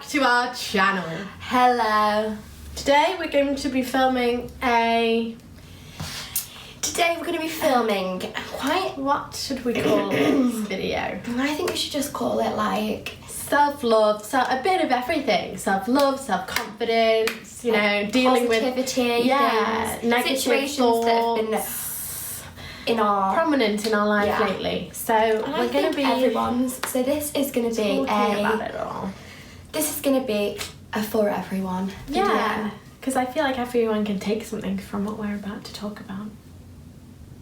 back to our channel. Hello. Today we're going to be filming what should we call this video? I think we should just call it like self-love, a bit of everything. Self-love, self-confidence, dealing with positivity, negative situations thoughts that have been prominent in our life lately. So we're going to be So this is going to be about it all. This is going to be a for everyone video. Yeah, because I feel like everyone can take something from what we're about to talk about.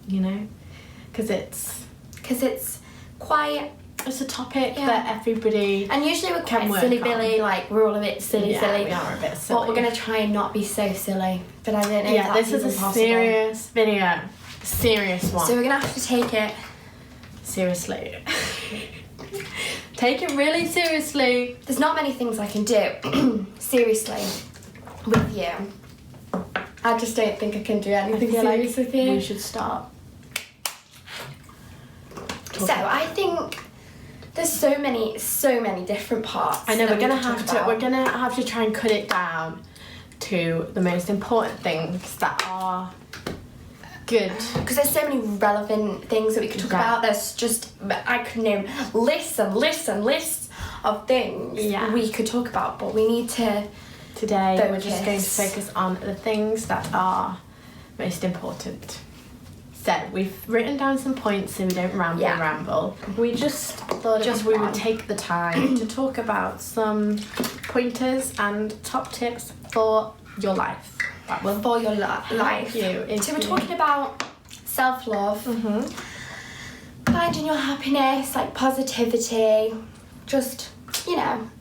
Because it's quite. It's a topic that everybody and usually we're can quite work silly on. billy, like we're all a bit silly. We are a bit silly. But we're going to try and not be so silly. But I don't know if that's this is a possible. serious video. Serious one. So we're going to have to take it seriously. Take it really seriously. There's not many things I can do seriously with you. I just don't think I can do anything serious with you. We should start. So I think there's so many different parts. I know we're gonna have to try and cut it down to the most important things that are good. Because there's so many relevant things that we could talk about. There's just, I could name lists and lists and lists of things we could talk about, but we need to. Today we're just going to focus on the things that are most important. So we've written down some points so we don't ramble. We just thought we would take the time to talk about some pointers and top tips for your life. For your life. So we're talking about self-love, finding your happiness, like positivity, just,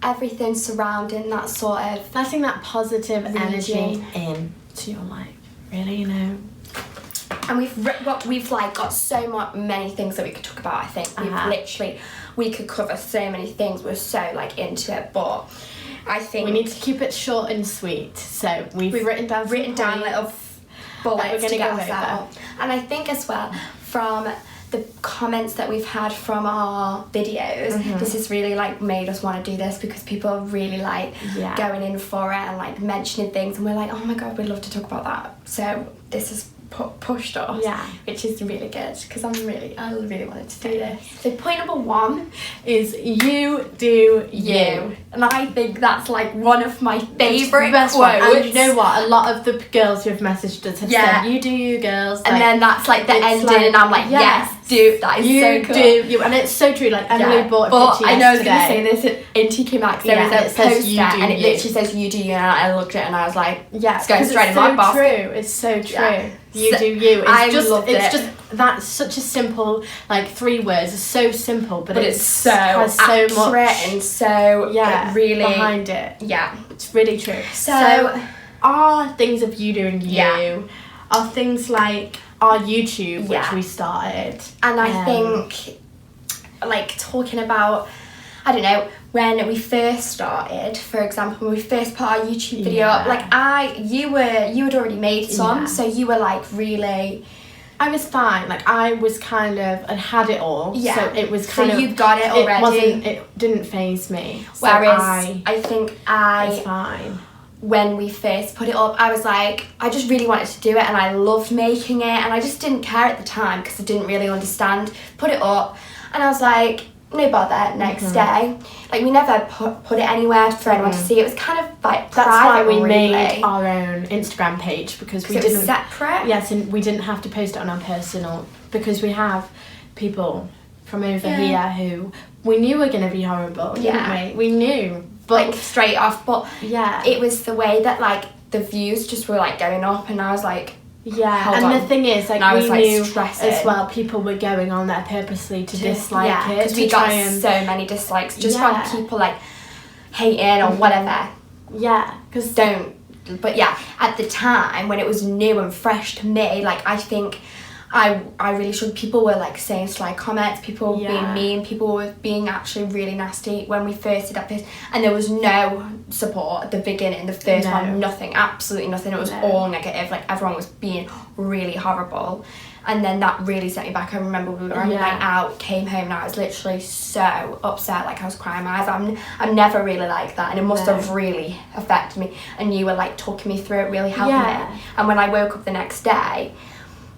everything surrounding that sort of... letting that positive energy into your life, really, And we've got so many things that we could talk about. I think we could cover so many things. We're so into it, but I think we need to keep it short and sweet. So we've written down little bullets to get us out. And I think as well from the comments that we've had from our videos, this has really made us want to do this because people are really going in for it and mentioning things, and we're like, oh my god, we'd love to talk about that. So this has pushed us, which is really good because I really wanted to do this. So point number 1 is you do you, and I think that's one of my favourite quotes. And you know what? A lot of the girls who have messaged us have said, "You do you, girls," and then that's the ending, and I'm yes, dude, that is so cool. You do you, and it's so true. Emily bought a picture yesterday. I know I was going to say this in TK Maxx. There is a poster, and it literally says "you do you," and I looked at it and I was like, it's going straight in my basket. It's so true. You do you. It's just that's such a simple 3 words. It's so simple, but it's so has so accurate much and so really behind it. Yeah, it's really true. So our things of you doing you are things like our YouTube, which we started, and I think talking about, I don't know, when we first started, for example, when we first put our YouTube video up, you had already made some, so you were really... I was fine, I was kind of, and had it all, so it was kind of... So you got it already. It didn't faze me. Whereas I think was fine. When we first put it up, I was I just really wanted to do it, and I loved making it, and I just didn't care at the time because I didn't really understand. Put it up, and I was no bother, next day. We never put it anywhere for anyone to see. It was kind of that's why we made our own Instagram page, because we didn't... separate? Yes, and we didn't have to post it on our personal, because we have people from over here who we knew were going to be horrible, didn't we? We knew. But straight off, but it was the way that the views just were going up, and I was the thing is, we knew stressing. as well people were going on there purposely to dislike it, because we got so many dislikes just from people hating or whatever. Because but at the time when it was new and fresh to me, I think I really should. People were saying sly comments, people were being mean, people were being actually really nasty when we first did that post, and there was no support at the beginning, the first one, nothing, absolutely nothing. It was all negative, everyone was being really horrible, And then that really set me back. I remember we were on a night out, came home, and I was literally so upset, like I was crying my eyes out. I'm never really like that, and it must have really affected me. And you were like talking me through it, really helping me. And when I woke up the next day,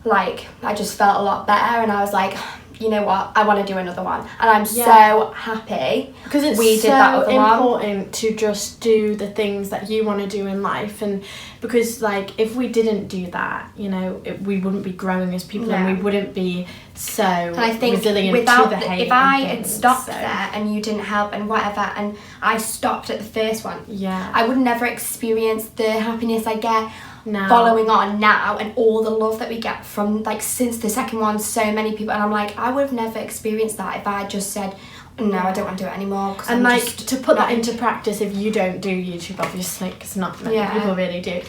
like I just felt a lot better, and I was like, you know what, I want to do another one. And I'm so happy because it's we did that other important to just do the things that you want to do in life. And because like if we didn't do that, you know, we wouldn't be growing as people, and we wouldn't be so and I think resilient without to the hate. If I had stopped there and you didn't help and whatever, and I stopped at the first one, I would never experience the happiness I get following on now, and all the love that we get from like since the second one, so many people. And I'm like, I would have never experienced that if I just said no, I don't want to do it anymore. And like to put that into practice, if you don't do YouTube, obviously, because not many people really do,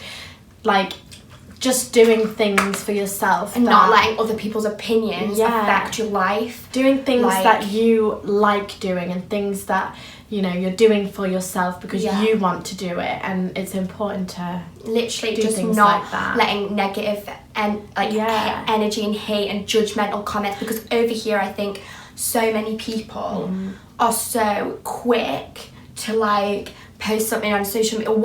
like just doing things for yourself and not letting other people's opinions affect your life, doing things that you like doing, and things that you know you're doing for yourself because you want to do it. And it's important to literally do just things not like that. letting negative and energy and hate and judgmental comments, because over here I think so many people are so quick to like post something on social media or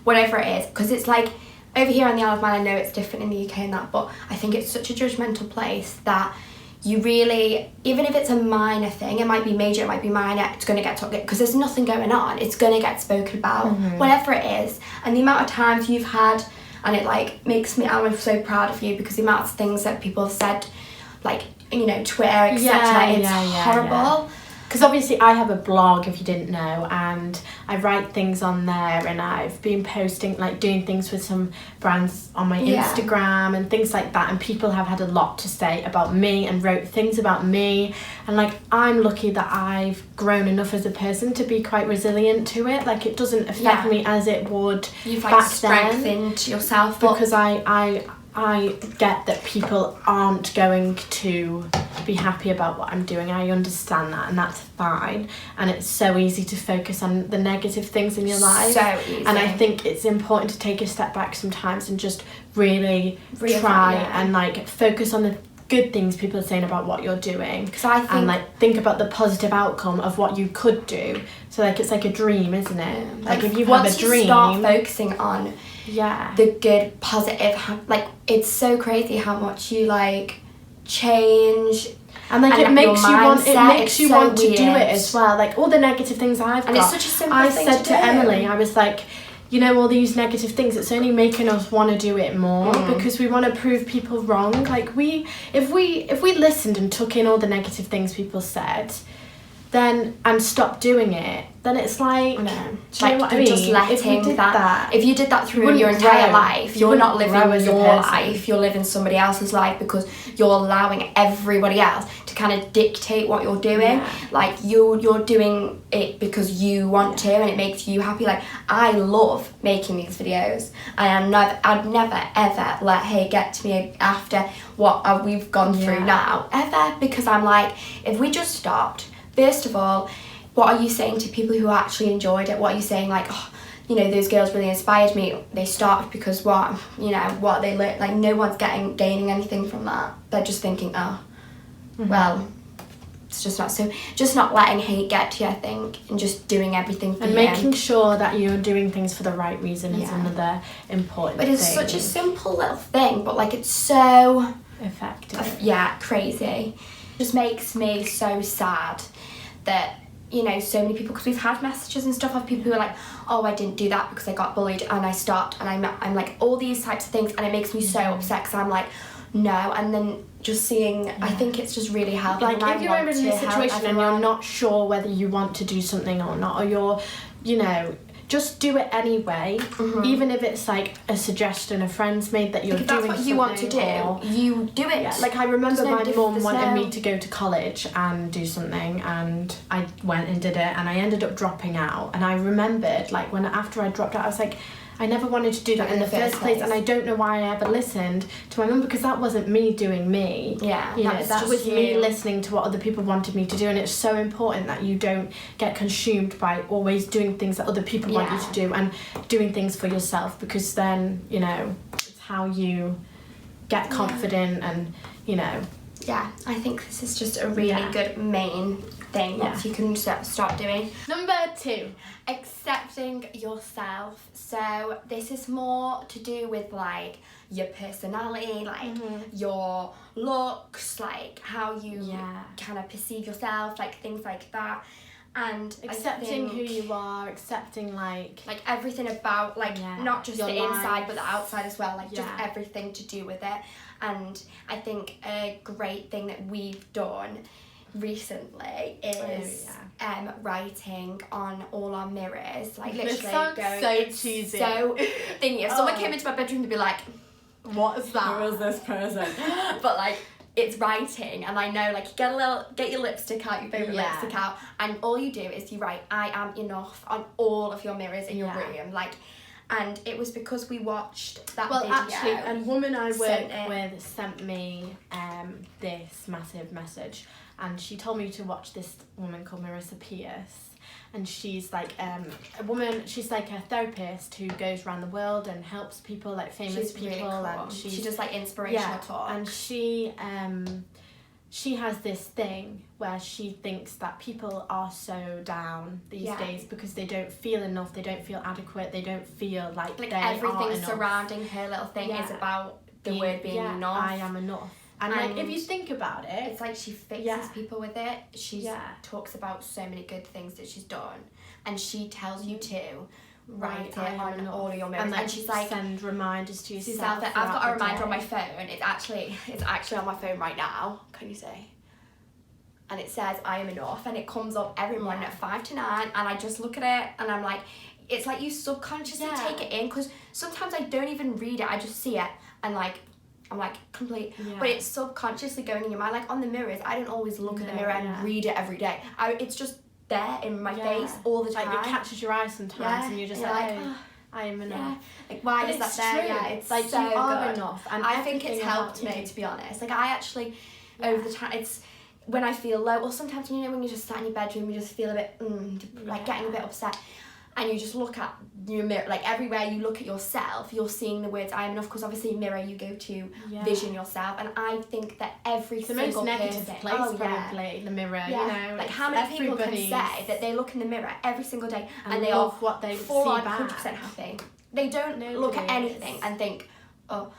whatever it is, because it's like over here on the Isle of Man, I know it's different in the UK and that, but I think it's such a judgmental place that you really, even if it's a minor thing, it might be major, it might be minor, it's going to get talked about, because there's nothing going on, it's going to get spoken about, whatever it is. And the amount of times you've had, and it like makes me, I'm so proud of you, because the amount of things that people have said, like, you know, Twitter, etc., it's horrible. Because obviously I have a blog, if you didn't know, and I write things on there, and I've been posting, like doing things with some brands on my Instagram and things like that, and people have had a lot to say about me and wrote things about me, and like I'm lucky that I've grown enough as a person to be quite resilient to it. Like it doesn't affect me as it would You've back like strengthened yourself, because I get that people aren't going to be happy about what I'm doing. I understand that, and that's fine. And it's so easy to focus on the negative things in your life. So easy. And I think it's important to take a step back sometimes and just really try and like focus on the good things people are saying about what you're doing. Because I think, and like think about the positive outcome of what you could do. So like it's like a dream, isn't it? Like if you have a dream, you start focusing on the good, positive, like it's so crazy how much you like change, and like it makes you want to do it as well. Like all the negative things I've got, it's such a simple thing I said to do. Emily, I was like, you know, all these negative things, it's only making us want to do it more because we want to prove people wrong. Like if we listened and took in all the negative things people said, then and stopped doing it, then it's like, do you know what I mean? Just letting if you did that through your entire life, you're not living your life, you're living somebody else's life, because you're allowing everybody else to kind of dictate what you're doing. Like you're doing it because you want to, and it makes you happy. Like I love making these videos, and I'd never ever let hate get to me after what we've gone through now, ever, because I'm like, if we just stopped. First of all, what are you saying to people who actually enjoyed it? What are you saying, like, oh, you know, those girls really inspired me. They stopped because what they learned. Like no one's gaining anything from that. They're just thinking, well, it's just not. So just not letting hate get to you, I think, and just doing everything for and making sure that you're doing things for the right reason is another important thing. But it's such a simple little thing, but like it's so effective. Crazy. It just makes me so sad that, you know, so many people, because we've had messages and stuff of people who are like, oh, I didn't do that because I got bullied and I stopped, and I'm like all these types of things, and it makes me so upset because I'm like, no. And then just seeing, I think it's just really helpful. Like if you're in this situation and you're not sure whether you want to do something or not, or you're, you know, just do it anyway, even if it's like a suggestion a friend's made that you're doing something. If that's what you want to do, you do it. Yeah, like I remember my mum wanted me to go to college and do something, and I went and did it, and I ended up dropping out. And I remembered, like after I dropped out, I was like, I never wanted to do that in the first place, and I don't know why I ever listened to my mum, because that wasn't me doing me. Yeah, you know, that was me listening to what other people wanted me to do, and it's so important that you don't get consumed by always doing things that other people want you to do, and doing things for yourself, because then, you know, it's how you get confident and, you know. Yeah, I think this is just a really good main thing that you can start doing. Number 2. Accepting yourself. So this is more to do with like your personality, like your looks, like how you kind of perceive yourself, like things like that. And accepting who you are, accepting like everything about not just the inside but the outside as well, like just everything to do with it. And I think a great thing that we've done recently is writing on all our mirrors, like literally going, so cheesy, so thingy. If someone came into my bedroom, they'd be like, what is that? Who is this person? But like, it's writing, and I know, like, get your lipstick out, your favourite lipstick out, and all you do is you write "I am enough" on all of your mirrors in your room, like. And it was because we watched that video. Well, actually, a woman I work with sent me this massive message, and she told me to watch this woman called Marissa Pierce. And she's like a woman, she's like a therapist who goes around the world and helps people, like famous people. Really cool. And she does like inspirational talks. And she has this thing where she thinks that people are so down these days because they don't feel enough, they don't feel adequate, they don't feel like they everything are enough. Surrounding her little thing is about the word being enough. I am enough. And like, if you think about it, it's like she fixes people with it. She talks about so many good things that she's done, and she tells you to write it on all of your mirrors. And she's like, send reminders to yourself. I've got a reminder on my phone. It's actually on my phone right now. Can you see? And it says "I am enough," and it comes up every morning at 5 to 9. And I just look at it, and I'm like, it's like you subconsciously take it in, because sometimes I don't even read it. I just see it, and like. I'm like complete, but it's subconsciously going in your mind. Like on the mirrors, I don't always look at the mirror and read it every day. It's just there in my face all the time. Like it catches your eye sometimes, and you're just like, oh, I am enough. Like why is that there? True. Yeah, it's like so you are good. enough, and I think it's helped me, to be honest. Like I actually, over the time, it's when I feel low, or sometimes when you just sat in your bedroom, you just feel a bit like getting a bit upset. And you just look at your mirror, like everywhere you look at yourself, you're seeing the words "I am enough," because obviously mirror you go to vision yourself, and I think that every single most negative person, place probably the mirror, you know, like how many people can say that they look in the mirror every single day and they love are what they full see on back. 100% happy. They don't look at anything and think, oh.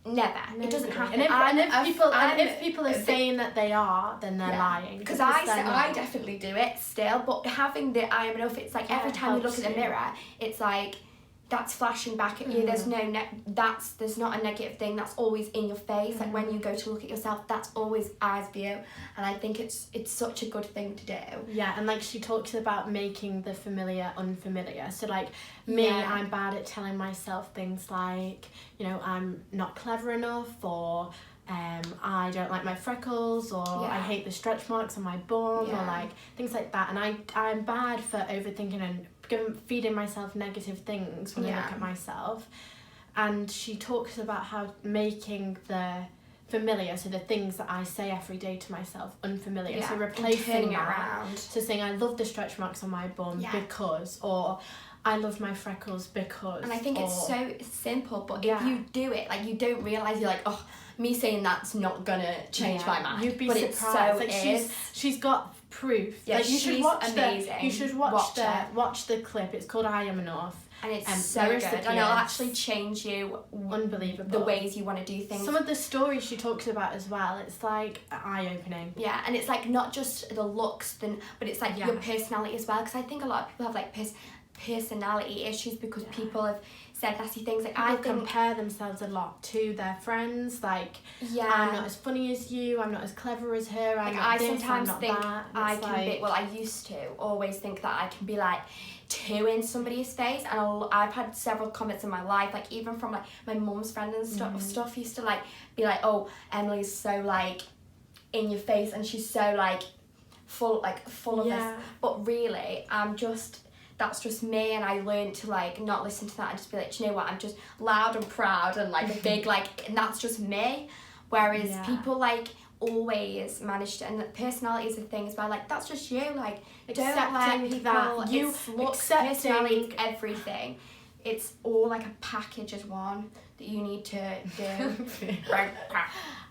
Never. It doesn't happen. And if people are saying that they are, then they're lying. Because I definitely do it still, but having the "I am enough," it's like every time you look at the mirror, it's like that's flashing back at you. There's no there's not a negative thing. That's always in your face. Like when you go to look at yourself, that's always eyes view, and I think it's such a good thing to do. Yeah, and like she talks about making the familiar unfamiliar. So like me, I'm bad at telling myself things like, you know, I'm not clever enough, or I don't like my freckles, or I hate the stretch marks on my bum, or like things like that. And I'm bad for overthinking and feeding myself negative things when I look at myself. And she talks about how making the familiar, so the things that I say every day to myself, unfamiliar. So replacing that around. So saying I love the stretch marks on my bum because, or I love my freckles because. And I think it's so simple, but if you do it, like you don't realise, you're like, oh, me saying that's not gonna change my mind. You'd be but surprised. It like she's got proof. Yeah, like you should watch amazing. You should watch the clip. It's called "I Am Enough." And it's so good, and it'll actually change you. Unbelievable. The ways you want to do things. Some of the stories she talks about as well, it's like eye-opening. Yeah, and it's like not just the looks, but it's like your personality as well. Because I think a lot of people have like personality issues because people have said nasty things. Like people compare themselves a lot to their friends. Like, I'm not as funny as you. I'm not as clever as her. I sometimes think I can be. Well, I used to always think that I can be like too in somebody's face, and I've had several comments in my life, like even from like my mum's friends and stuff used to like be like, oh, Emily's so like in your face, and she's so like full of this. But really, that's just me, and I learned to like not listen to that and just be like, do you know what, I'm just loud and proud and like a big like, and that's just me. Whereas people like always manage to, and personality is a thing as well, like that's just you, like don't let people that you looks, personality, everything, it's all like a package as one. that you need to do.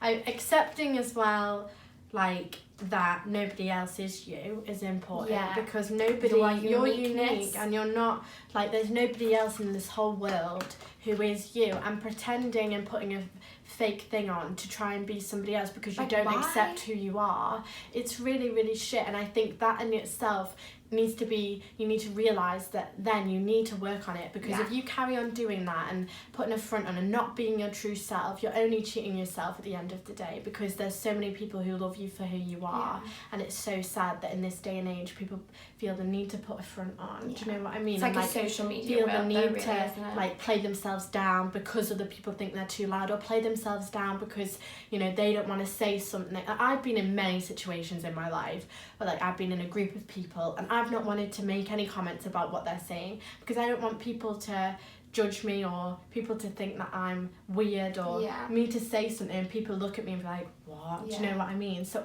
Accepting as well, like, that nobody else is you is important, because you're unique, and you're not, like, there's nobody else in this whole world who is you, and pretending and putting a fake thing on to try and be somebody else because you don't accept who you are, it's really, really shit. And I think that in itself needs to be, you need to realise that then you need to work on it, because if you carry on doing that and putting a front on and not being your true self, you're only cheating yourself at the end of the day, because there's so many people who love you for who you are, and it's so sad that in this day and age people feel the need to put a front on. Do you know what I mean? It's like and, a social media feel world, the need though, really, to like play themselves down because other people think they're too loud, or play themselves down because, you know, they don't want to say something. I've been in many situations in my life where, like, I've been in a group of people and I've not wanted to make any comments about what they're saying because I don't want people to judge me or people to think that I'm weird, or me to say something and people look at me and be like, what? Do you know what I mean? So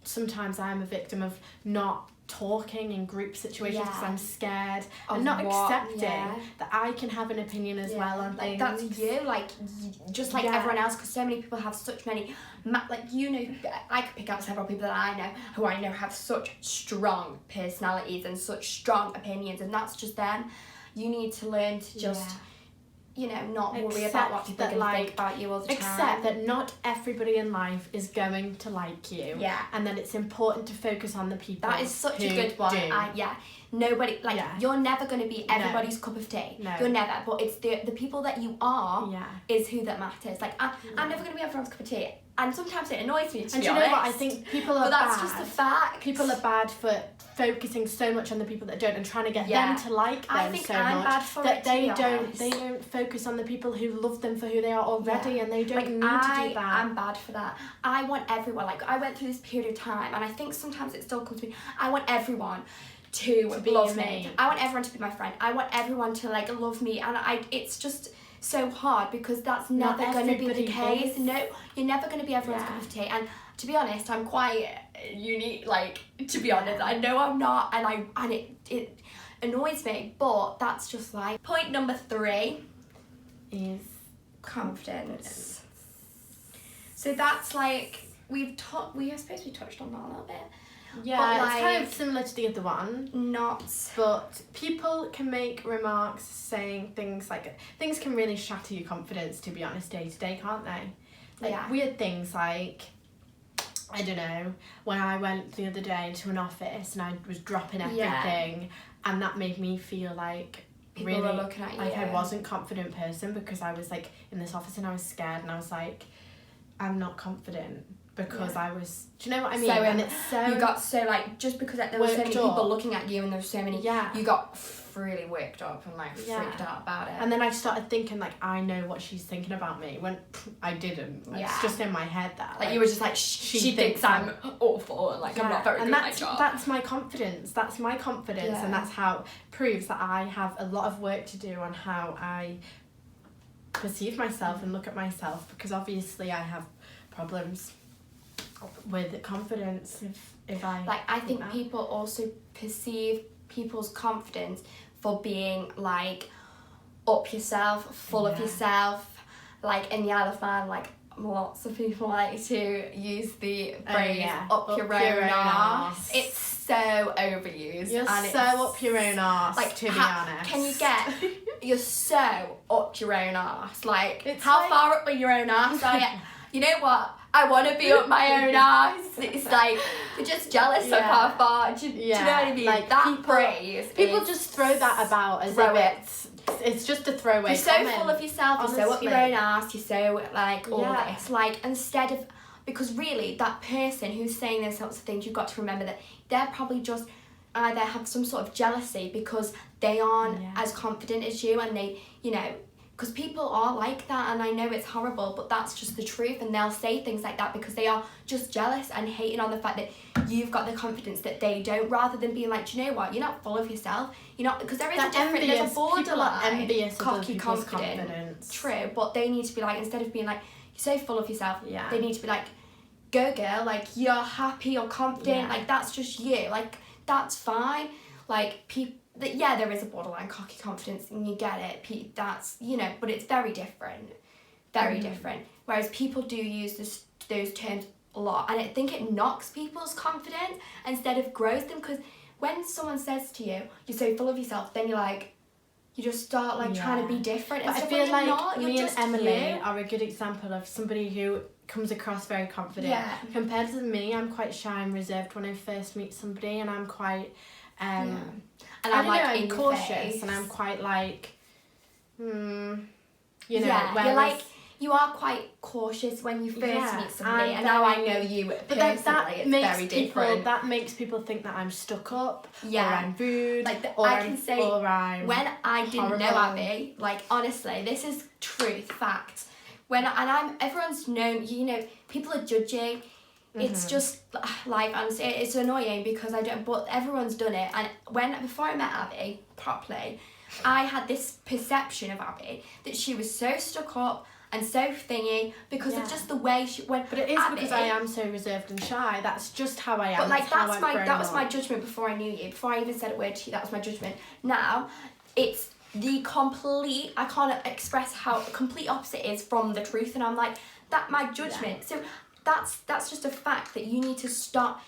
sometimes I'm a victim of not talking in group situations because I'm scared and not accepting that I can have an opinion as well on things. That's you, like, just like everyone else, because so many people have such many, like, you know, I could pick out several people that I know who I know have such strong personalities and such strong opinions, and that's just them. You need to learn to just you know, not worry about what people are going to think about you all the time. Accept that not everybody in life is going to like you. Yeah. And then it's important to focus on the people. That is such a good one. Nobody, like, you're never going to be everybody's cup of tea. No. You're never. But it's the people that you are is who that matters. Like, I'm never going to be everyone's cup of tea. And sometimes it annoys me, to be honest. And you know what? I think people are bad. But that's just a fact. People are bad for focusing so much on the people that don't and trying to get them to like them I think so I'm much bad for that it, they don't focus on the people who love them for who they are already, and they don't need to do that. I'm bad for that. I want everyone, like, I went through this period of time, and I think sometimes it still comes to me. I want everyone to love me. I want everyone to be my friend. I want everyone to, like, love me, and it's just so hard because that's never going to be the case. No, you're never going to be everyone's cup of tea. And to be honest, I'm quite unique. Like, to be honest, I know I'm not, and it annoys me. But that's just like point number 3 is confidence. So that's like I suppose we touched on that a little bit. Yeah, but, it's kind of similar to the other one. But people can make remarks saying things like, things can really shatter your confidence, to be honest, day to day, can't they? Like, weird things like, I don't know, when I went the other day to an office and I was dropping everything, and that made me feel like people really were looking at you. Like, I wasn't a confident person because I was, like, in this office and I was scared, and I was like, I'm not confident. Because I was, do you know what I mean? So, and it's so, you got so, like, just because there were so many people looking at you and there were so many, you got really worked up and, like, freaked out about it. And then I started thinking, like, I know what she's thinking about me, when I didn't. It's just in my head that. Like, you were just like, she thinks I'm awful and, like, I'm not very good at my job. That's my confidence. That's my confidence, and that's how it proves that I have a lot of work to do on how I perceive myself and look at myself, because obviously I have problems with confidence if I... Like, I think people also perceive people's confidence for being, like, up yourself, full of yourself. Like, in the Isle of Man, like, lots of people like to use the phrase up your own arse. It's so overused. You're and so up your own arse, like, to be honest. Can you get... You're so up your own arse. Like, how far up your own arse are you? You know what? I want to be up my own arse. It's like, you're just jealous of how far. Do you know what I mean? Like, that phrase. People just throw that about as if it's just a throwaway. You're so full of yourself. You're so up your own arse. You're so, like, all this. Like, instead of, because really, that person who's saying those sorts of things, you've got to remember that they're probably just either have some sort of jealousy because they aren't as confident as you, and they, you know. Because people are like that, and I know it's horrible, but that's just the truth, and they'll say things like that because they are just jealous and hating on the fact that you've got the confidence that they don't, rather than being like, do you know what, you're not full of yourself, you're not, because there is a difference, there's a borderline cocky confidence. True, but they need to be like, instead of being like, you're so full of yourself, they need to be like, go girl, like, you're happy, you're confident, like, that's just you, like, that's fine, like, people, there is a borderline cocky confidence, and you get it, that's, you know, but it's very different. Very different. Whereas people do use those terms a lot, and I think it knocks people's confidence instead of grows them, because when someone says to you, you're so full of yourself, then you're like, you just start like trying to be different. But and I feel like not, me and Emily you. are a good example of somebody who comes across very confident. Compared to me, I'm quite shy and reserved when I first meet somebody, and I'm quite and I'm like I'm cautious, and I'm quite like you know, you're like, you are quite cautious when you first meet somebody, and now I know you personally, it's very different. That makes people think that I'm stuck up, or I'm rude, like or I can say, or I'm when I didn't horrible. know Abbie, like honestly, this is truth, fact. Everyone's known, you know, people are judging. It's just life, and it's annoying because but everyone's done it. And before I met Abbie properly, I had this perception of Abbie that she was so stuck up and so thingy because of just the way she went. But it is because I am so reserved and shy. That's just how I am. But like that was my judgment before I knew you. Before I even said a word to you, that was my judgment. Now it's the complete. I can't express how complete opposite is from the truth, and I'm like that. My judgment. So that's just a fact that you need to start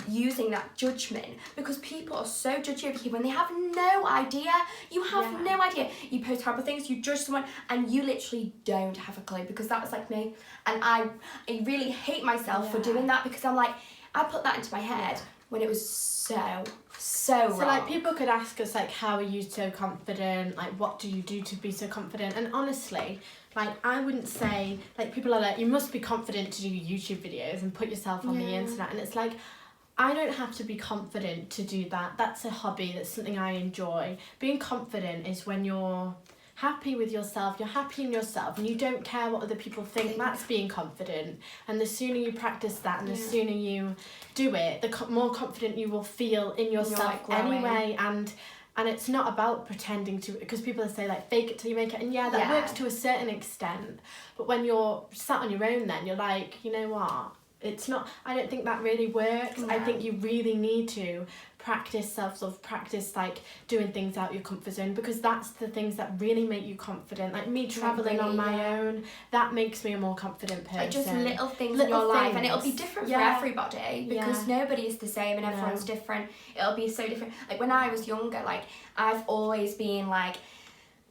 using that judgment, because people are so judgy of you when they have no idea. You have no idea. You post horrible things, you judge someone, and you literally don't have a clue, because that was like me. And I really hate myself for doing that, because I'm like, I put that into my head when it was so wrong. So like people could ask us like, how are you so confident? Like, what do you do to be so confident? And honestly, like I wouldn't say, like people are like, you must be confident to do YouTube videos and put yourself on the internet. And it's like, I don't have to be confident to do that. That's a hobby. That's something I enjoy. Being confident is when you're happy with yourself, you're happy in yourself, and you don't care what other people think. That's being confident. And the sooner you practice that, and the sooner you do it, the more confident you will feel in yourself anyway. And it's not about pretending to, because people say like fake it till you make it, and that works to a certain extent. But when you're sat on your own, then you're like, you know what? It's not, I don't think that really works. No. I think you really need to practice self-love, practice like doing things out your comfort zone, because that's the things that really make you confident. Like me travelling on my own, that makes me a more confident person. Like just little things in your life, and it'll be different for everybody, because nobody is the same and everyone's different. It'll be so different. Like when I was younger, like I've always been like,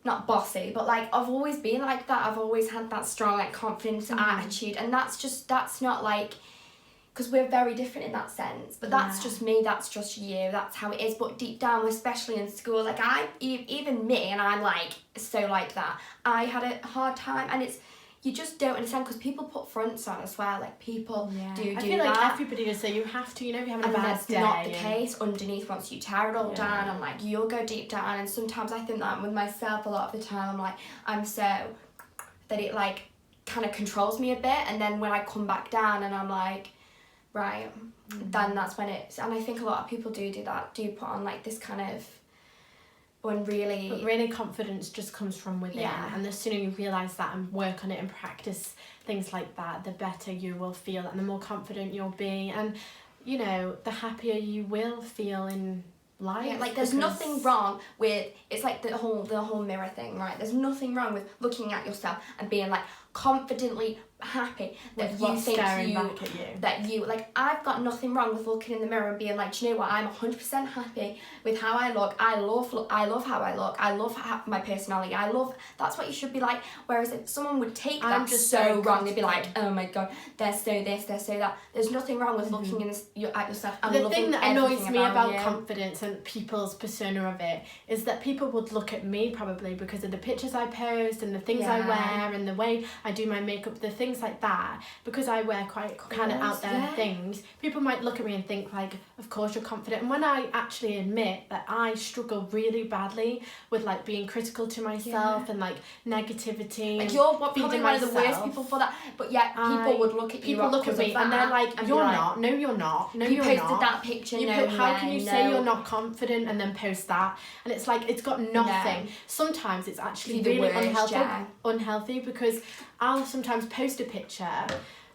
not bossy, but like I've always been like that. I've always had that strong like confidence attitude, and that's not like, because we're very different in that sense, but that's just me, that's just you, that's how it is. But deep down, especially in school, like even me, and I'm like so like that, I had a hard time, and it's, you just don't understand, because people put fronts on as well, like people do I feel that. Like everybody does say you have to, you know, if you're having a bad day. And that's not the case. Underneath, once you tear it all down, and like you'll go deep down, and sometimes I think that with myself a lot of the time, I'm like, I'm so, that it like kind of controls me a bit, and then when I come back down and I'm like, right, then that's when it's, and I think a lot of people do that, do put on like this kind of, when really... But really confidence just comes from within, and the sooner you realise that and work on it and practice things like that, the better you will feel, and the more confident you'll be, and you know, the happier you will feel in life. Yeah, like there's nothing wrong with, it's like the whole mirror thing, right? There's nothing wrong with looking at yourself and being like confidently happy that you think back at you. That you, like, I've got nothing wrong with looking in the mirror and being like, do you know what, I'm 100% happy with how I look. I love how I look. I love my personality. That's what you should be like. Whereas if someone would take that just so wrong, they'd be like, oh my god, they're so this, they're so that. There's nothing wrong with looking at yourself and the thing that annoys me about you. Confidence and people's persona of it is that people would look at me probably because of the pictures I post and the things I wear and the way I do my makeup, the things like that, because I wear quite kind of out there things. People might look at me and think like, of course you're confident. And when I actually admit that I struggle really badly with like being critical to myself and like negativity, like you're probably one of the worst people for that, but yet people would look at you, people look at me and they're like, you're not, no you're not, no you're not. You posted that picture, how can you say you're not confident and then post that? And it's like, it's got nothing. Sometimes it's actually really unhealthy, because I'll sometimes post a picture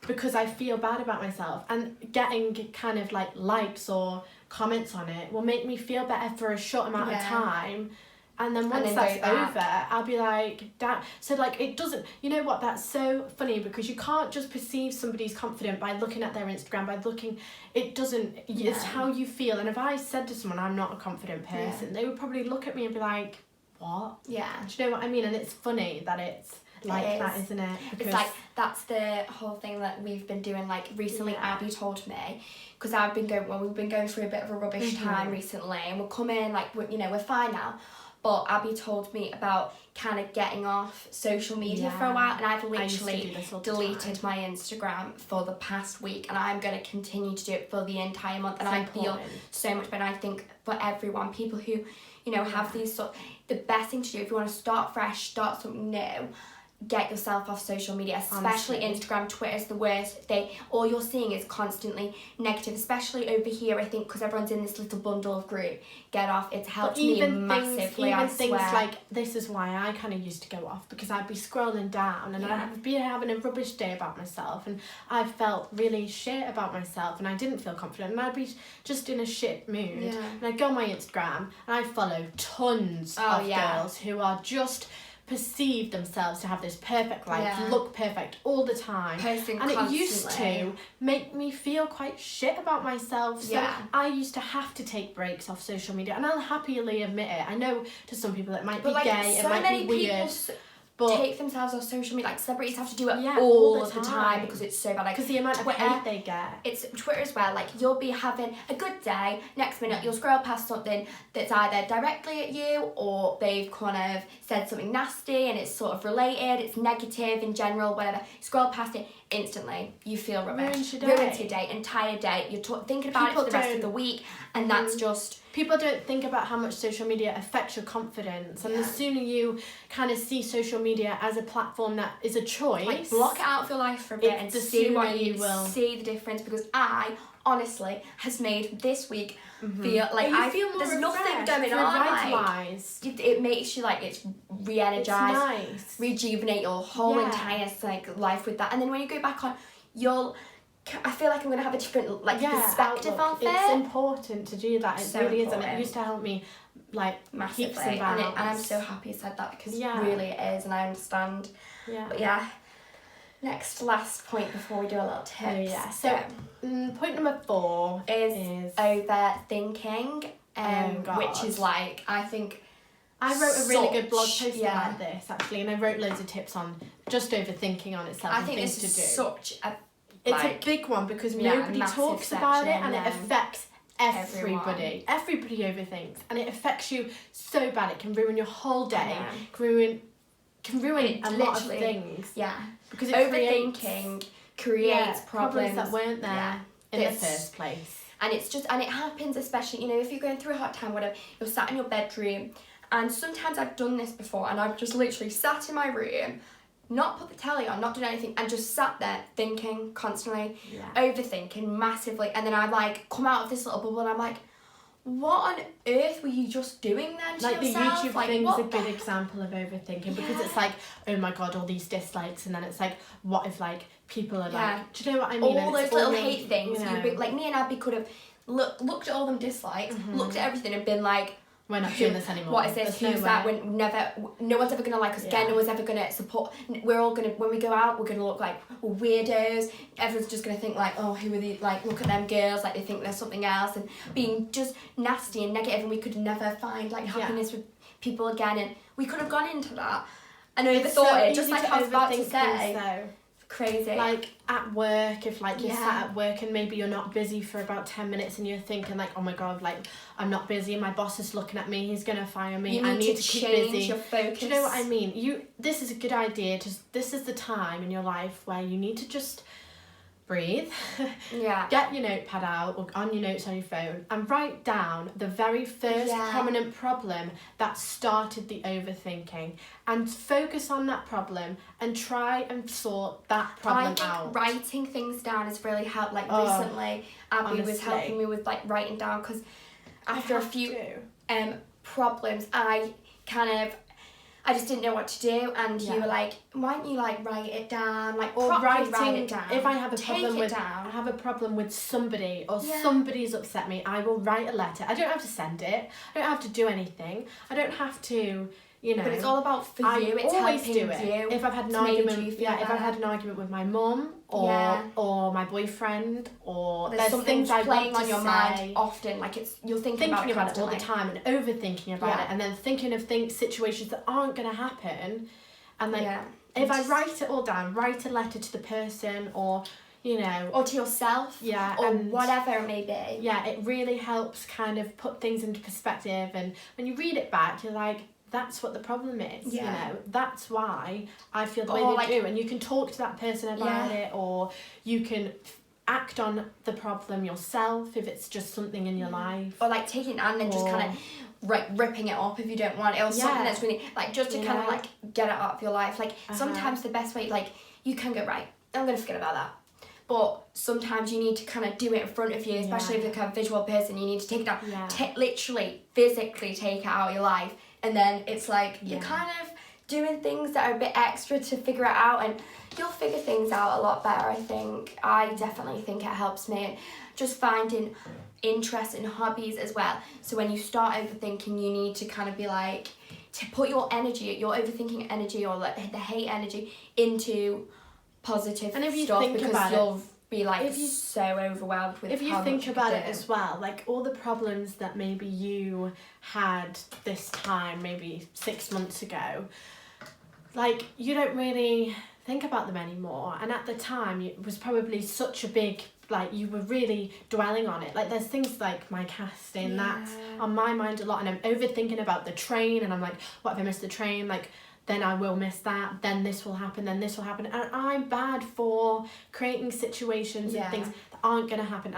because I feel bad about myself, and getting kind of like likes or comments on it will make me feel better for a short amount of time, And then once that's over, I'll be like, damn. So, like, it doesn't... You know what? That's so funny because you can't just perceive somebody's confident by looking at their Instagram, by looking... It doesn't... It's how you feel. And if I said to someone, I'm not a confident person, they would probably look at me and be like, what? Yeah. Do you know what I mean? And it's funny that it's like that, isn't it? Because it's like, that's the whole thing that we've been doing. Like, recently Abbie told me, because we've been going through a bit of a rubbish time recently, and we're coming, like, we're fine now. But Abbie told me about kind of getting off social media for a while, and I've literally deleted my Instagram for the past week, and I'm going to continue to do it for the entire month, and I feel so much better. I think for everyone, people who, you know, have these the best thing to do if you want to start fresh, start something new, get yourself off social media, especially Instagram. Twitter's the worst. All you're seeing is constantly negative, especially over here, I think, because everyone's in this little bundle of group. Get off. It's helped me massively, I swear. Even things like, this is why I kind of used to go off, because I'd be scrolling down and I'd be having a rubbish day about myself, and I felt really shit about myself, and I didn't feel confident, and I'd be just in a shit mood, and I'd go on my Instagram, and I follow tons of girls who are just... perceive themselves to have this perfect life, look perfect all the time, posting and constantly. It used to make me feel quite shit about myself, so I used to have to take breaks off social media, and I'll happily admit it. I know to some people it might be gay, it might be weird, but take themselves off social media. Like, celebrities have to do it all the time because it's so bad. Like, because the amount of hate they get. It's Twitter as well. Like, you'll be having a good day, next minute you'll scroll past something that's either directly at you, or they've kind of said something nasty and it's sort of related, it's negative in general, whatever. You scroll past it, instantly you feel rubbish. Ruins your day, entire day. You're thinking about it for the rest of the week, and that's just... People don't think about how much social media affects your confidence, and the sooner you kind of see social media as a platform that is a choice, like, block it out of your life for a bit and see what you will see the difference. Because I honestly has made this week feel like there's nothing going on. Like, it makes you like it's re-energized, rejuvenate your whole entire like life with that, and then when you go back on, I feel like I'm going to have a different perspective on it. It's important to do that. It really is, and it used to help me like massively. And I'm so happy you said that, because really it is, and I understand. But last point before we do a little tips. So point number 4 is overthinking, which is like, I think... I wrote a really good blog post about this, actually, and I wrote loads of tips on just overthinking on itself. I think things this is to do. Such a... It's a big one because nobody talks about it, and it affects everybody. Everybody overthinks, and it affects you so bad. It can ruin your whole day. Can ruin a lot of things. Yeah, because overthinking creates problems that weren't there in the first place. And it's just, and it happens especially, you know, if you're going through a hard time, whatever. You're sat in your bedroom, and sometimes I've done this before, and I've just literally sat in my room, not put the telly on, not doing anything, and just sat there thinking constantly, overthinking massively, and then I like come out of this little bubble, and I'm like, what on earth were you just doing then to yourself? The YouTube thing's a good example of overthinking, because it's like, oh my god, all these dislikes, and then it's like, what if like people are like, do you know what I mean? All those little hate things, like me and Abbie could have looked at all them dislikes, looked at everything and been like, we're not doing this anymore. What is this? Who's that? No one's ever gonna like us again. No one's ever gonna support. We're all gonna, when we go out, we're gonna look like weirdos. Everyone's just gonna think like, oh, who are these? Like, look at them girls. Like, they think they're something else, and being just nasty and negative. And we could never find like happiness with people again. And we could have gone into that and overthought it, just like I was about to say. Crazy. Like at work, if like you're sat at work and maybe you're not busy for about 10 minutes and you're thinking like, oh my god, like I'm not busy, my boss is looking at me, he's gonna fire me, I need to keep busy. Your focus. Do you know what I mean? This is a good idea. This is the time in your life where you need to just breathe. Get your notepad out or on your notes on your phone and write down the very first prominent problem that started the overthinking, and focus on that problem and try and sort that problem out. Writing things down has really helped. Like recently, Abbie was helping me with like writing down, because after a few problems, I kind of I just didn't know what to do, and you were like, why don't you like write it down, like or write writing it down. If I have a problem with down. I have a problem with somebody or somebody's upset me, I will write a letter. I don't have to send it. I don't have to do anything. I don't have to, you know. But it's all about for you. It's always helping do it. you. If I've had an argument, if I've had an argument with my mum or my boyfriend, or there's some things playing on your mind often, like you're thinking about it all the time and overthinking about it, and then thinking of situations that aren't going to happen, and like if I write it all down, write a letter to the person, or you know, or to yourself, or whatever it may be. Yeah, it really helps kind of put things into perspective, and when you read it back, you're like, that's what the problem is, you know, that's why I feel the way they do, and you can talk to that person about it, or you can act on the problem yourself if it's just something in your life, or like taking it on and just kind of ripping it up if you don't want it, or something that's really like just to kind of like get it out of your life. Like sometimes the best way, like you can go, right, I'm gonna forget about that. But sometimes you need to kind of do it in front of you, especially if you're a visual person. You need to take it down, literally, physically take it out of your life. And then it's like you're kind of doing things that are a bit extra to figure it out, and you'll figure things out a lot better, I think. I definitely think it helps me. And just finding interest in hobbies as well. So when you start overthinking, you need to kind of be like, to put your energy, your overthinking energy, or like the hate energy into positive and if you stuff, think because about you'll be like so overwhelmed with if you how think much about you it as well, like all the problems that maybe you had this time, maybe 6 months ago, like you don't really think about them anymore, and at the time it was probably such a big, like you were really dwelling on it. Like there's things like my casting that's on my mind a lot, and I'm overthinking about the train, and I'm like, what if I miss the train, like then I will miss that, then this will happen, then this will happen, and I'm bad for creating situations and things that aren't going to happen,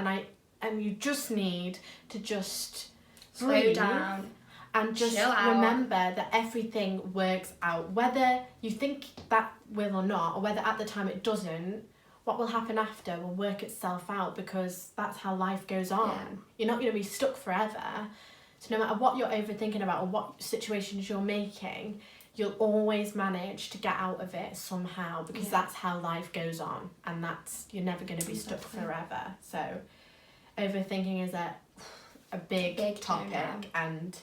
and you just need to just slow down and just remember that everything works out, whether you think that will or not, or whether at the time it doesn't. What will happen after will work itself out, because that's how life goes on. You're not going to be stuck forever, so no matter what you're overthinking about or what situations you're making, you'll always manage to get out of it somehow, because that's how life goes on, and that's, you're never going to be stuck forever. So overthinking is a big topic, and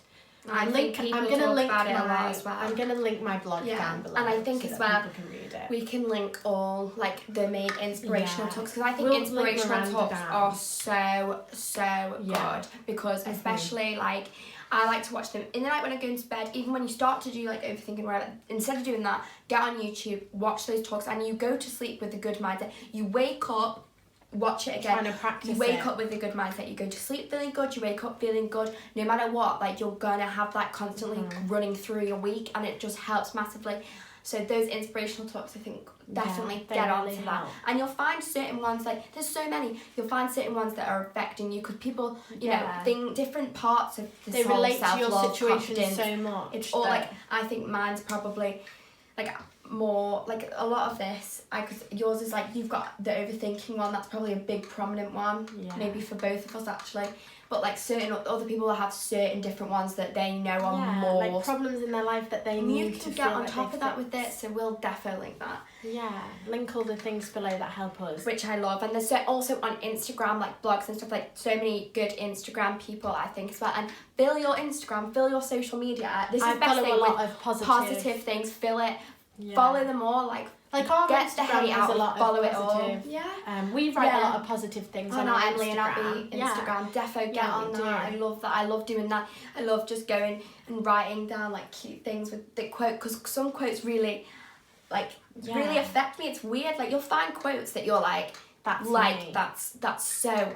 I'm gonna link my blog down below, and I think as well people can read it. We can link all like the main inspirational talks, because I think inspirational talks are so good, because especially like I like to watch them in the night when I go into bed. Even when you start to do like overthinking, whatever, instead of doing that, get on YouTube, watch those talks, and you go to sleep with a good mindset. You wake up, watch it again. Trying to practice you wake up with a good mindset. You go to sleep feeling good. You wake up feeling good. No matter what, like you're gonna have that constantly running through your week, and it just helps massively. So those inspirational talks, I think, definitely get onto that. And you'll find certain ones, like there's so many. You'll find certain ones that are affecting you, because people, you know, different parts of the they soul, relate to your self-love, situation confidence. so much. It's all like, I think mine's probably like more like a lot of this. Cause yours is like, you've got the overthinking one. That's probably a big prominent one, maybe for both of us actually. But like certain other people have certain different ones that they know are more like problems in their life that they need to get on top of that with it. So we'll definitely link that. Yeah, link all the things below that help us, which I love. And there's also on Instagram, like blogs and stuff, like so many good Instagram people, I think, as well. And fill your Instagram, fill your social media. This is the best thing, a lot of positive things. Fill it, follow them all, like our get Instagram the hate out, a lot follow of it all. We write a lot of positive things on our Emily Instagram. And Abbie Instagram. Defo get on that. I love that. I love doing that. I love just going and writing down like cute things with the quote, because some quotes really really affect me. It's weird. Like you'll find quotes that you're like, that's so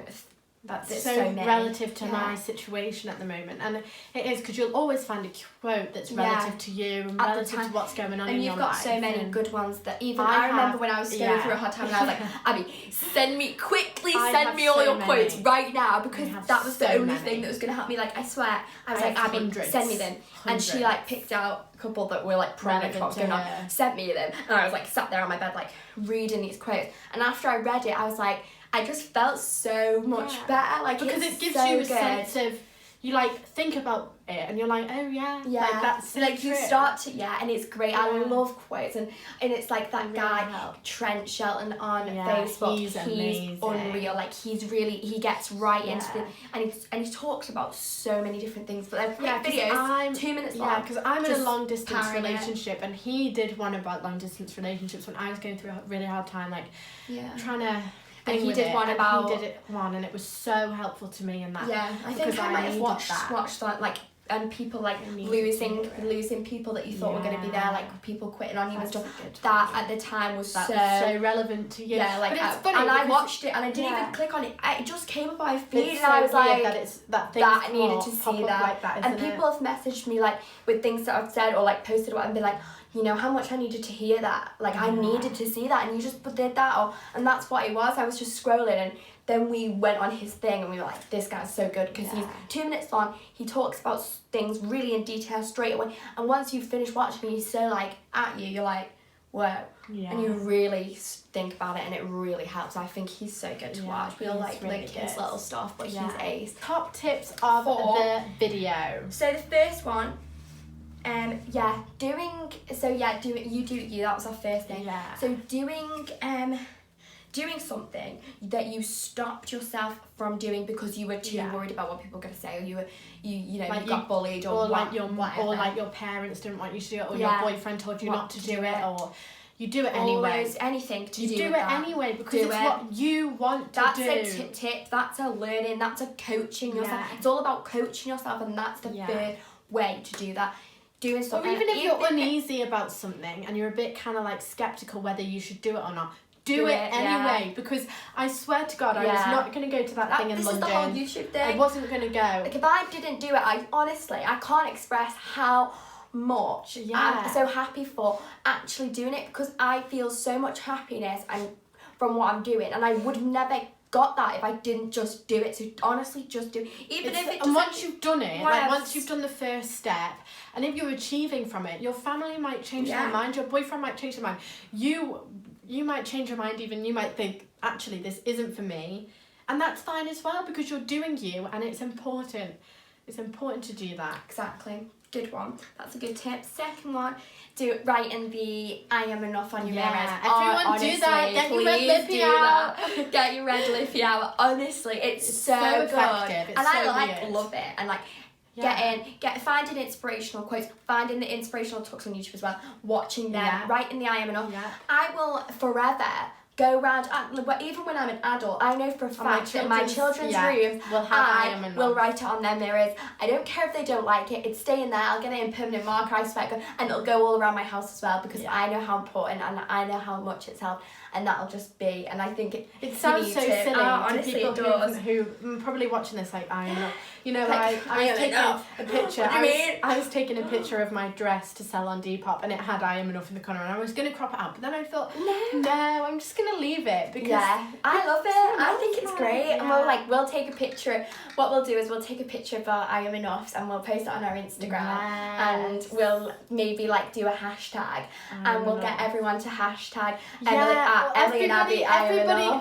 relative to my situation at the moment, and it is, because you'll always find a quote that's relative to you and relative to what's going on in your life. And you've got so many good ones that even I remember when I was going through a hard time, and I was like, Abbie, send me all your quotes right now, because that was the only thing that was going to help me. Like I swear, I was like, Abbie, send me them. And she like picked out a couple that were like prominent to what was going on, sent me them, and I was like sat there on my bed like reading these quotes, and after I read it I was like, I just felt so much better, like because it gives you a sense of you like think about it and you're like, oh yeah, like that's so like true. You start to and it's great. I love quotes and it's like that guy Trent Shelton on Facebook. He's amazing. Unreal. Like he gets right into the and he talks about so many different things. But they're quick videos, 2 minutes long. Yeah, because I'm in a long distance relationship, and he did one about long distance relationships when I was going through a really hard time, like trying to. And he did one about. He did it one, and it was so helpful to me in that. Yeah, I think I might have watched that like. And people like losing people that you thought were going to be there, like people quitting on you and stuff. That at the time was so relevant to you. Yeah, like but it's funny and I watched it and I didn't even click on it. It just came up my feed and I was like, that I needed to see that. Like that, and people have messaged me like with things that I've said or like posted or and been like, you know how much I needed to hear that. Like I needed to see that, and you just did that. And that's what it was. I was just scrolling and. Then we went on his thing and we were like, this guy's so good because he's 2 minutes long. He talks about things really in detail straight away. And once you finish watching, he's so like at you, you're like, whoa. Yeah. And you really think about it and it really helps. I think he's so good to watch. We all like his little stuff, but he's ace. Top tips of the video. So the first one, doing you. That was our first thing. Yeah. So doing something that you stopped yourself from doing because you were too worried about what people were going to say, or you got bullied, or like your parents didn't want you to do it, or your boyfriend told you not to do it, or you do it anyway. Always anything to you do do with it that. Anyway because it's what you want to do. That's a tip. That's a learning. That's a coaching yourself. It's all about coaching yourself, and that's the third way to do that. Doing something. Or even if you're uneasy about something and you're a bit kind of like skeptical whether you should do it or not. Do it anyway, because I swear to God, I was not going to go to that thing in London. This is the whole YouTube thing. I wasn't going to go. Like, if I didn't do it, I can't express how much I'm so happy for actually doing it, because I feel so much happiness and from what I'm doing, and I would have never got that if I didn't just do it. So honestly, just do it. And once you've done it, like once you've done the first step, and if you're achieving from it, your family might change their mind, your boyfriend might change their mind, you might change your mind even, you might think, actually, this isn't for me. And that's fine as well, because you're doing you, and it's important. It's important to do that. Exactly. Good one. That's a good tip. Second one, do it right in the I am enough on your mirrors. Everyone do that. Get your red lippy out. Get your red lippy out. Honestly, it's so good. Effective. It's and so I love it. And finding inspirational quotes, finding the inspirational talks on YouTube as well, watching them, right in the I am enough. I will forever go around, even when I'm an adult, I know for a fact that my children's rooms, I will write it on their mirrors. I don't care if they don't like it, it's staying there. I'll get it in permanent marker, I swear, and it'll go all around my house as well, because I know how important and I know how much it's helped, and that'll just be, and I think it sounds so silly to people who probably watching this like, I am not, I was taking a picture of my dress to sell on Depop, and it had I am enough in the corner, and I was going to crop it out, but then I thought, no, I'm just going to leave it, because I love it. I think it's great. And we'll take a picture. What we'll do is we'll take a picture of our I am enough, and we'll post it on our Instagram, and we'll maybe do a hashtag, and we'll get everyone to hashtag Emily and Abbie.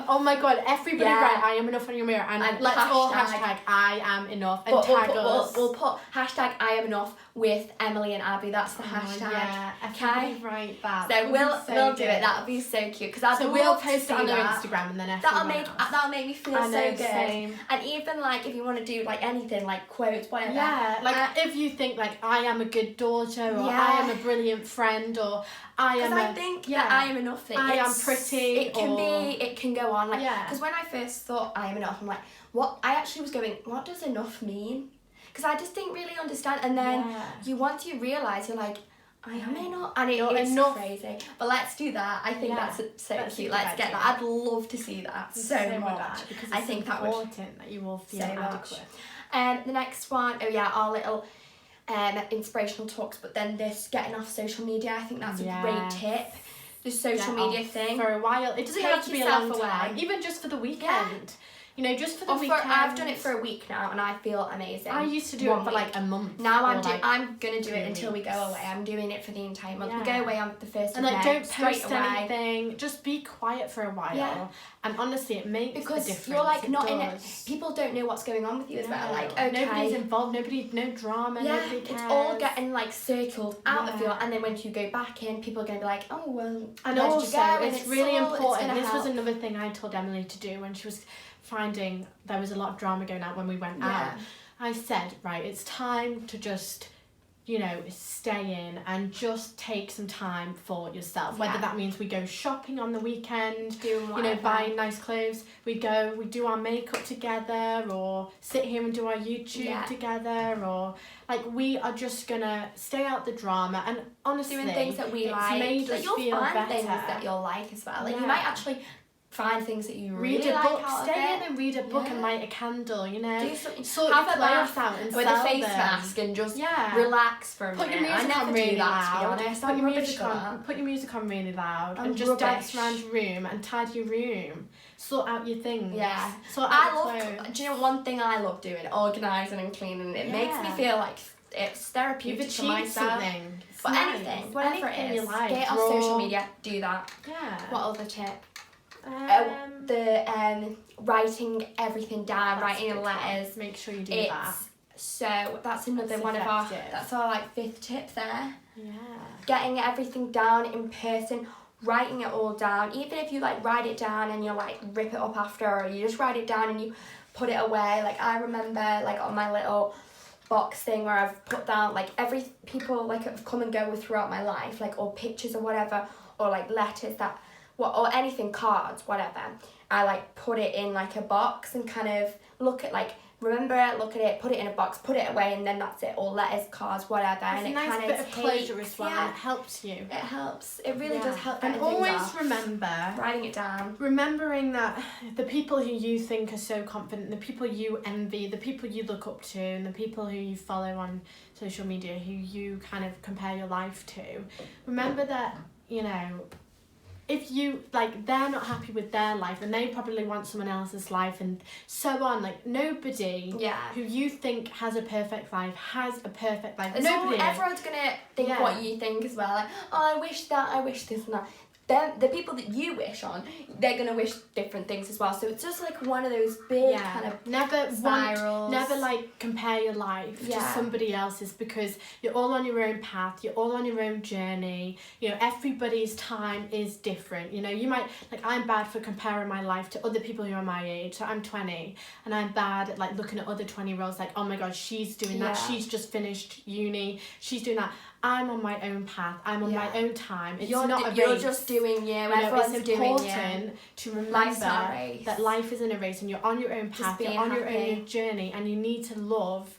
Oh my God, everybody write I am enough on your mirror, and let's all hashtag I am enough, and tag us. We'll put hashtag I am enough with Emily and Abbie. That's the hashtag. Okay, right. That. So we'll do it. That'll be so cute, because we'll post it on our Instagram, and then that'll make me feel so good. Same. And even if you want to do anything quotes, whatever. Yeah, if you think I am a good daughter, or I am a brilliant friend, or I think that I am enough thing. I am pretty. It can go on because when I first thought I am enough, I'm like, what? I actually was going, what does enough mean? Because I just didn't really understand. And then once you realise, you're like, I am enough, and it's crazy. But let's do that. I think that's so cute. Let's get that. I'd love to see that so much, because I think that would important that you all feel adequate. The next one, our little inspirational talks, but then this getting off social media. I think that's a great tip. The social media thing for a while. It doesn't have to be a long time. Even just for the weekend. You know, just for the weekend. I've done it for a week now, and I feel amazing. I used to do it for like a month. Now I'm gonna do it until we go away. I'm doing it for the entire month. We go away on the 1st of May. And like, don't post anything. Just be quiet for a while. Yeah. And honestly, it makes a difference. Because you're like not in it. People don't know what's going on with you as well. Like, okay, nobody's involved. No drama. Yeah, nobody cares. It's all getting like circled out of you, and then when you go back in, people are gonna be like, oh well. And also, it's really important. This was another thing I told Emily to do when she was finding there was a lot of drama going out when we went out. I said, right, it's time to just, you know, stay in and just take some time for yourself. Whether that means we go shopping on the weekend, you know, buy nice clothes, we do our makeup together, or sit here and do our YouTube together, or like, we are just gonna stay out the drama. And honestly, doing things that we like, made us you'll feel find better. things that you'll like as well. Like, you might actually find things that you really read a like book, out stay of in and read a book and light a candle, you know. Do something. Sort have your a bath clothes out and with sell a face them. mask and just relax for a minute. Put your music I never on really do that, loud. to be honest. Put your music on really loud and just dance around your room and tidy your room. Sort out your things. Yeah. Sort out your clothes. Do you know one thing I love doing? Organising and cleaning. It makes me feel like it's therapeutic for myself. Something. But anything, whatever it is, get it on social media, do that. Yeah. What other tip? Writing everything down, writing letters. Make sure you do that. So that's another one of our. That's our like 5th tip there. Yeah. Getting everything down in person, writing it all down. Even if you like write it down and you like rip it up after, or you just write it down and you put it away. Like, I remember like on my little box thing where I've put down like every people like have come and go throughout my life, like, or pictures or whatever, or like letters that. Or anything, cards, whatever. I like put it in like a box and kind of look at remember it, look at it, put it in a box, put it away, and then that's it. Or letters, cards, whatever. It's and a nice kind bit of closure as well. Yeah. It helps you. It helps. It really does help. And always remember writing it down. Remembering that the people who you think are so confident, the people you envy, the people you look up to, and the people who you follow on social media, who you kind of compare your life to, remember that, you know, if you, like, they're not happy with their life and they probably want someone else's life and so on, like, nobody who you think has a perfect life has a perfect life. Everyone's gonna think what you think as well. Like, oh, I wish that, I wish this and that. The people that you wish on, they're gonna wish different things as well. So it's just like one of those big kind of spirals. Never like compare your life to somebody else's, because you're all on your own path. You're all on your own journey. You know, everybody's time is different. You know, you might, like, I'm bad for comparing my life to other people who are my age. So I'm 20, and I'm bad at like looking at other 20-year-olds. Like, oh my God, she's doing that. She's just finished uni. She's doing that. I'm on my own path. I'm on my own time. It's not a race. You're just doing you. Everyone's doing you. It's important to remember that life isn't a race, and you're on your own path. You're on your own journey, and you need to love.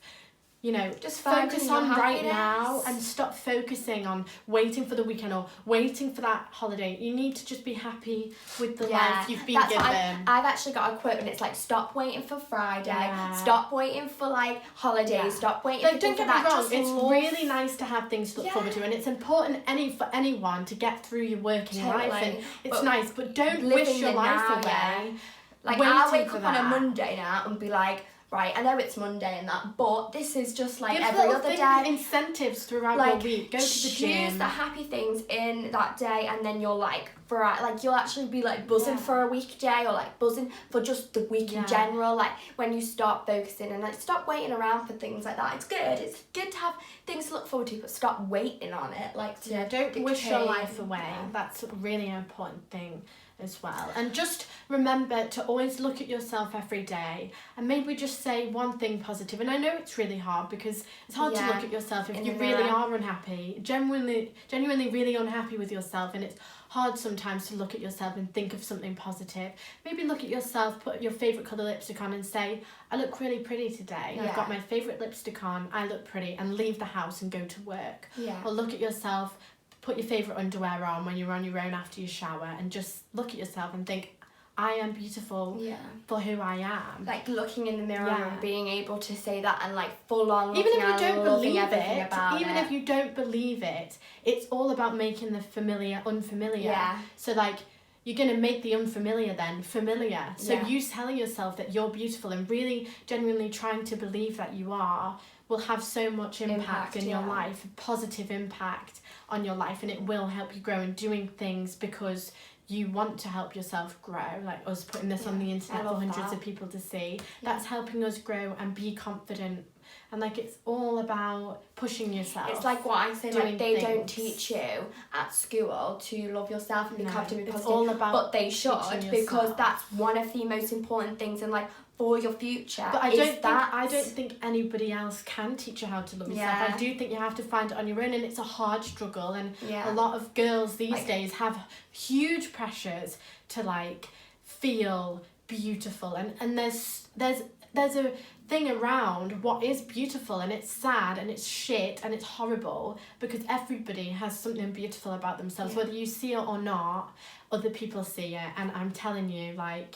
You know, just focus on right now and stop focusing on waiting for the weekend or waiting for that holiday. You need to just be happy with the life you've been given. I've actually got a quote, and it's like, stop waiting for Friday, stop waiting for like holidays, stop waiting for don't get me wrong, it's really nice to have things to look forward to, and it's important for anyone to get through your working life, and it's nice, but don't wish your life away. Like, I'll wake up on a Monday now and be like, right, I know it's Monday and that, but this is just like every other day. Incentives throughout your week. Go to the gym. Choose the happy things in that day, and then you'll you'll actually be like buzzing for a weekday, or like buzzing for just the week in general. Like, when you start focusing and like stop waiting around for things like that. It's good. It's good to have things to look forward to, but stop waiting on it. Like, don't wish your life away. Yeah. That's a really important thing as well. And just remember to always look at yourself every day and maybe just say one thing positive. And I know it's really hard, because it's hard to look at yourself if you really are unhappy, genuinely really unhappy with yourself, and it's hard sometimes to look at yourself and think of something positive. Maybe look at yourself, put your favourite colour lipstick on and say, I look really pretty today. I've got my favourite lipstick on, I look pretty, and leave the house and go to work. Or look at yourself, put your favourite underwear on when you're on your own after your shower, and just look at yourself and think, I am beautiful for who I am. Like, looking in the mirror and being able to say that, and like full on even if you don't believe if you don't believe it, it's all about making the familiar unfamiliar. So like, you're going to make the unfamiliar then familiar. So you telling yourself that you're beautiful and really genuinely trying to believe that you are will have so much impact in your life, a positive impact on your life, and it will help you grow and doing things because you want to help yourself grow, like us putting this on the internet for hundreds of people to see. That's helping us grow and be confident. And like it's all about pushing yourself. It's like what I say, like they don't teach you at school to love yourself and be confident and positive. All about but they should, because that's one of the most important things in like for your future. But I don't think anybody else can teach you how to love yourself. I do think you have to find it on your own, and it's a hard struggle, and a lot of girls these days have huge pressures to like feel beautiful, and there's a thing around what is beautiful, and it's sad and it's shit and it's horrible, because everybody has something beautiful about themselves, whether you see it or not. Other people see it, and I'm telling you, like,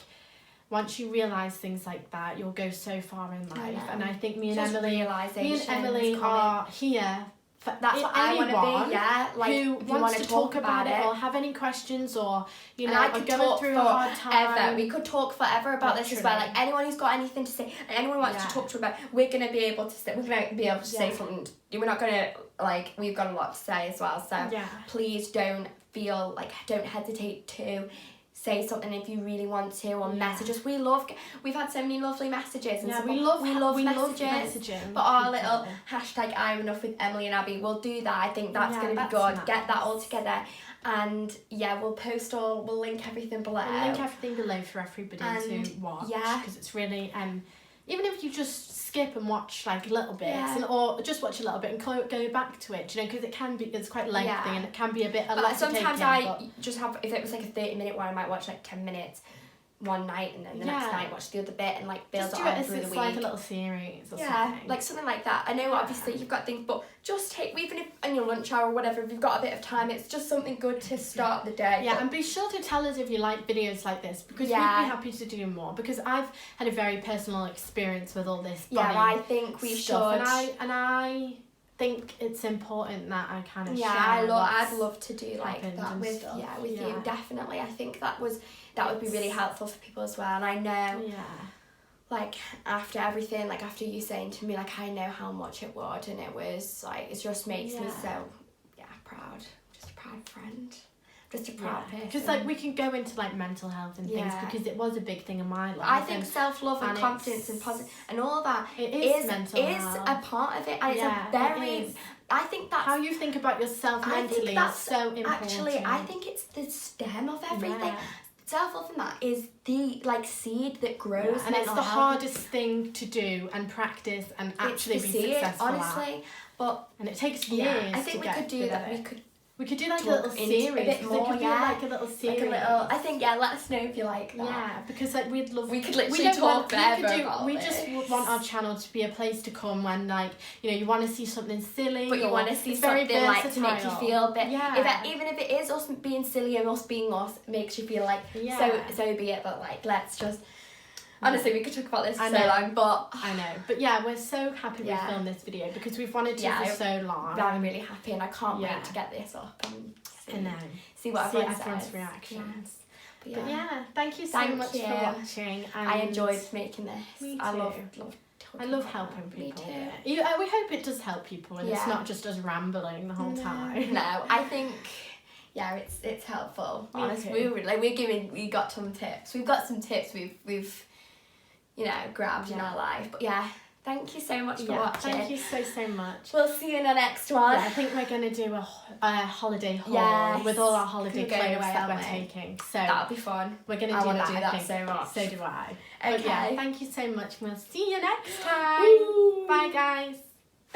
once you realise things like that, you'll go so far in life. And I think me and Emily are here. That's what I want to be, like who wants to talk about it or have any questions, or you know, are going through a hard time. We could talk forever about this as well. Like anyone who's got anything to say and anyone wants to talk to about, we're gonna be able to say. We're gonna be able to say something. We're not gonna like. We've got a lot to say as well. So please don't hesitate to say something if you really want to, or message us. We've had so many lovely messages, and we love messaging. But our little hashtag I'm enough with Emily and Abbie, we'll do that. I think that's going to be good. Nice. Get that all together, and we'll link everything below. We'll link everything below for everybody to watch, because it's really even if you just skip and watch like little bits, or just watch a little bit and go back to it, you know, because it's quite lengthy and it can be a bit a lot. Sometimes I just have, if it was like a 30-minute one, I might watch like 10 minutes one night, and then the next night watch the other bit, and like build it on through the week. Like a little series or something. Like something like that. I know obviously you've got things, but just take, even if in your lunch hour or whatever, if you've got a bit of time, it's just something good to start the day. And be sure to tell us if you like videos like this, because we'd be happy to do more, because I've had a very personal experience with all this body I think we should. And I think it's important that I kind of share. I'd love to do like that with you, definitely. I think that would be really helpful for people as well. And I know like after everything, like after you saying to me, like I know how much it would, and it was like, it just makes me so proud. Just a proud friend. Just a proud person. Because like we can go into like mental health and things, because it was a big thing in my life. I think self-love and confidence and positive and all that is a part of it, and it's a very. I think that's how you think about yourself mentally is so important. Actually, I think it's the stem of everything. Self-love and that is the like seed that grows, and it's the hardest thing to do and practice and actually be successful honestly. And it takes years. I think we could do that. We could do like a little series. A bit more, like a little series. I think, let us know if you like that. Yeah, because like we'd love. We could literally talk forever about We just want our channel to be a place to come when, like, you know, you want to see something silly, but you want to see something like to make you feel a bit. Even if it is us being silly and us being us, makes you feel like so be it. But like, let's just. Honestly, we could talk about this for so long, but... I know. But we're so happy we filmed this video, because we've wanted to for so long. But I'm really happy, and I can't wait to get this up and see what everyone's reactions. But thank you so much for watching. And I enjoyed making this. Me too. I love helping people. Me too. We hope it does help people, and it's not just us rambling the whole time. No, I think... it's helpful. Honestly, we got some tips. We've got some tips we've grabbed in our life. But thank you so much for watching. Thank you so much. We'll see you in the next one. I think we're going to do a holiday haul with all our holiday clothes that we're taking. So that'll be fun. We're going to do that so much. So do I. Okay. But thank you so much. We'll see you next time. Woo! Bye guys.